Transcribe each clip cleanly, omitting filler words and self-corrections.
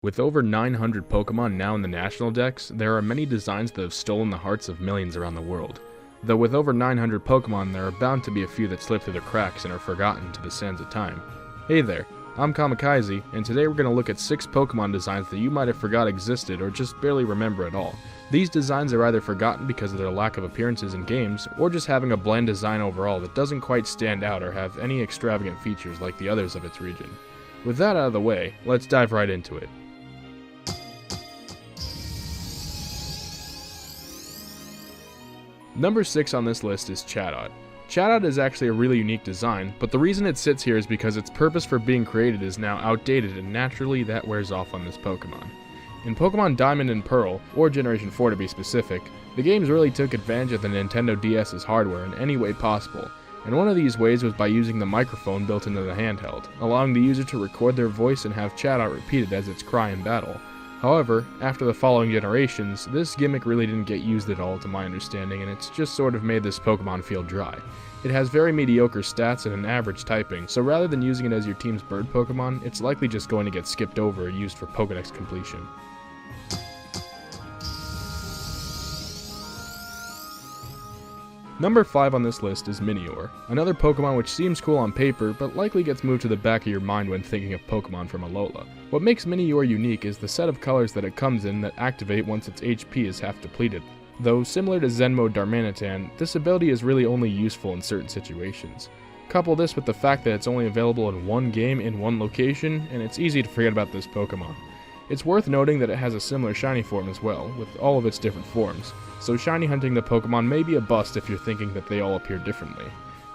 With over 900 Pokemon now in the national decks, there are many designs that have stolen the hearts of millions around the world. Though with over 900 Pokemon, there are bound to be a few that slip through the cracks and are forgotten to the sands of time. Hey there, I'm Kamikaze, and today we're going to look at 6 Pokemon designs that you might have forgot existed or just barely remember at all. These designs are either forgotten because of their lack of appearances in games, or just having a bland design overall that doesn't quite stand out or have any extravagant features like the others of its region. With that out of the way, let's dive right into it. Number 6 on this list is Chatout. Chatout is actually a really unique design, but the reason it sits here is because its purpose for being created is now outdated, and naturally that wears off on this Pokemon. In Pokemon Diamond and Pearl, or Generation 4 to be specific, the games really took advantage of the Nintendo DS's hardware in any way possible, and one of these ways was by using the microphone built into the handheld, allowing the user to record their voice and have Chatout repeated as its cry in battle. However, after the following generations, this gimmick really didn't get used at all to my understanding, and it's just sort of made this Pokemon feel dry. It has very mediocre stats and an average typing, so rather than using it as your team's bird Pokemon, it's likely just going to get skipped over or used for Pokedex completion. Number 5 on this list is Minior, another Pokemon which seems cool on paper, but likely gets moved to the back of your mind when thinking of Pokemon from Alola. What makes Minior unique is the set of colors that it comes in that activate once its HP is half depleted. Though similar to Zen Mode Darmanitan, this ability is really only useful in certain situations. Couple this with the fact that it's only available in one game in one location, and it's easy to forget about this Pokemon. It's worth noting that it has a similar shiny form as well, with all of its different forms, so shiny hunting the Pokemon may be a bust if you're thinking that they all appear differently.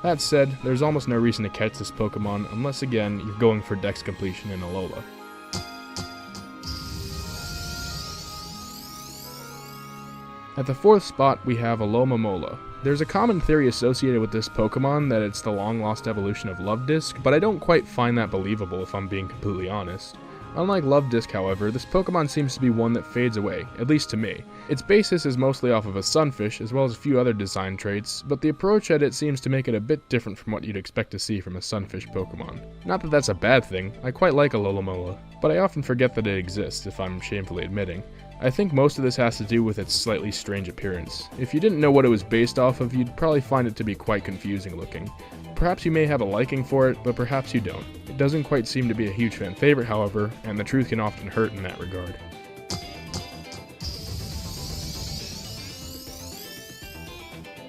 That said, there's almost no reason to catch this Pokemon unless again you're going for Dex completion in Alola. At the 4th spot we have Alomomola. There's a common theory associated with this Pokemon that it's the long-lost evolution of Luvdisc, but I don't quite find that believable if I'm being completely honest. Unlike Luvdisc, however, this Pokemon seems to be one that fades away, at least to me. Its basis is mostly off of a sunfish, as well as a few other design traits, but the approach at it seems to make it a bit different from what you'd expect to see from a sunfish Pokemon. Not that that's a bad thing, I quite like Alomomola, but I often forget that it exists, if I'm shamefully admitting. I think most of this has to do with its slightly strange appearance. If you didn't know what it was based off of, you'd probably find it to be quite confusing looking. Perhaps you may have a liking for it, but perhaps you don't. It doesn't quite seem to be a huge fan favorite, however, and the truth can often hurt in that regard.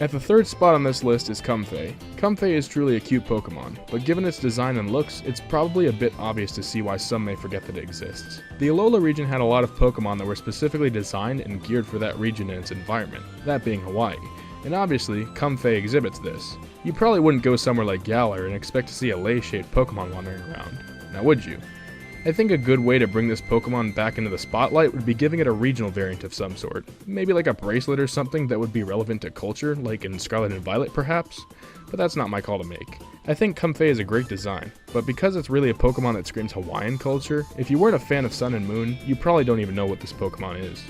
At the 3rd spot on this list is Kumfei. Kumfei is truly a cute Pokemon, but given its design and looks, it's probably a bit obvious to see why some may forget that it exists. The Alola region had a lot of Pokemon that were specifically designed and geared for that region and its environment, that being Hawaii. And obviously, Kumfei exhibits this. You probably wouldn't go somewhere like Galar and expect to see a lei-shaped Pokemon wandering around. Now would you? I think a good way to bring this Pokemon back into the spotlight would be giving it a regional variant of some sort. Maybe like a bracelet or something that would be relevant to culture, like in Scarlet and Violet perhaps? But that's not my call to make. I think Kumfei is a great design, but because it's really a Pokemon that screams Hawaiian culture, if you weren't a fan of Sun and Moon, you probably don't even know what this Pokemon is.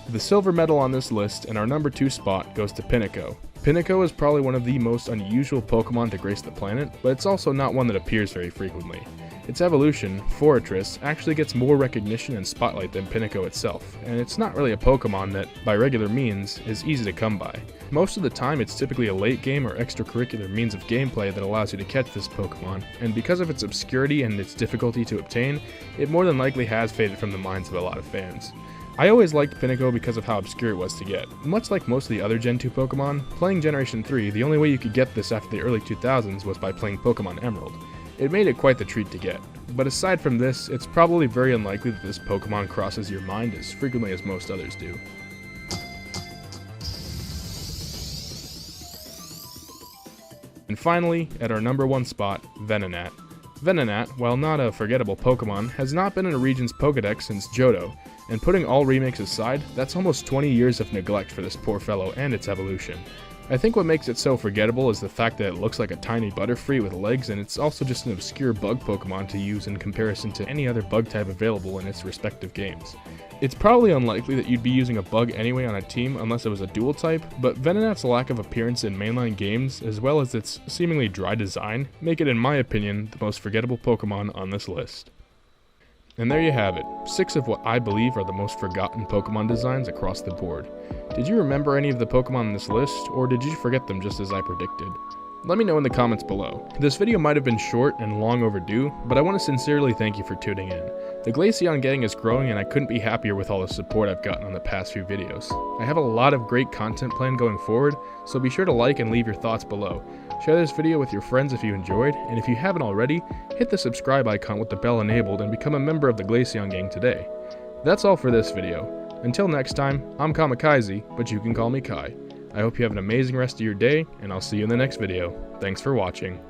The silver medal on this list and our number 2 spot goes to Pinnacle. Pinnacle is probably one of the most unusual Pokemon to grace the planet, but it's also not one that appears very frequently. Its evolution, Forretress, actually gets more recognition and spotlight than Pinnacle itself, and it's not really a Pokemon that, by regular means, is easy to come by. Most of the time it's typically a late game or extracurricular means of gameplay that allows you to catch this Pokemon, and because of its obscurity and its difficulty to obtain, it more than likely has faded from the minds of a lot of fans. I always liked Pinnacle because of how obscure it was to get. Much like most of the other Gen 2 Pokemon, playing Generation 3, the only way you could get this after the early 2000s was by playing Pokemon Emerald. It made it quite the treat to get. But aside from this, it's probably very unlikely that this Pokemon crosses your mind as frequently as most others do. And finally, at our number 1 spot, Venonat. Venonat, while not a forgettable Pokemon, has not been in a region's Pokedex since Johto, and putting all remakes aside, that's almost 20 years of neglect for this poor fellow and its evolution. I think what makes it so forgettable is the fact that it looks like a tiny Butterfree with legs, and it's also just an obscure bug Pokemon to use in comparison to any other bug type available in its respective games. It's probably unlikely that you'd be using a bug anyway on a team unless it was a dual type, but Venonat's lack of appearance in mainline games, as well as its seemingly dry design, make it, in my opinion, the most forgettable Pokemon on this list. And there you have it, 6 of what I believe are the most forgotten Pokemon designs across the board. Did you remember any of the Pokemon on this list, or did you forget them just as I predicted? Let me know in the comments below. This video might have been short and long overdue, but I want to sincerely thank you for tuning in. The Glaceon gang is growing and I couldn't be happier with all the support I've gotten on the past few videos. I have a lot of great content planned going forward, so be sure to like and leave your thoughts below. Share this video with your friends if you enjoyed, and if you haven't already, hit the subscribe icon with the bell enabled and become a member of the Glaceon gang today. That's all for this video. Until next time, I'm Kamikaze, but you can call me Kai. I hope you have an amazing rest of your day, and I'll see you in the next video. Thanks for watching.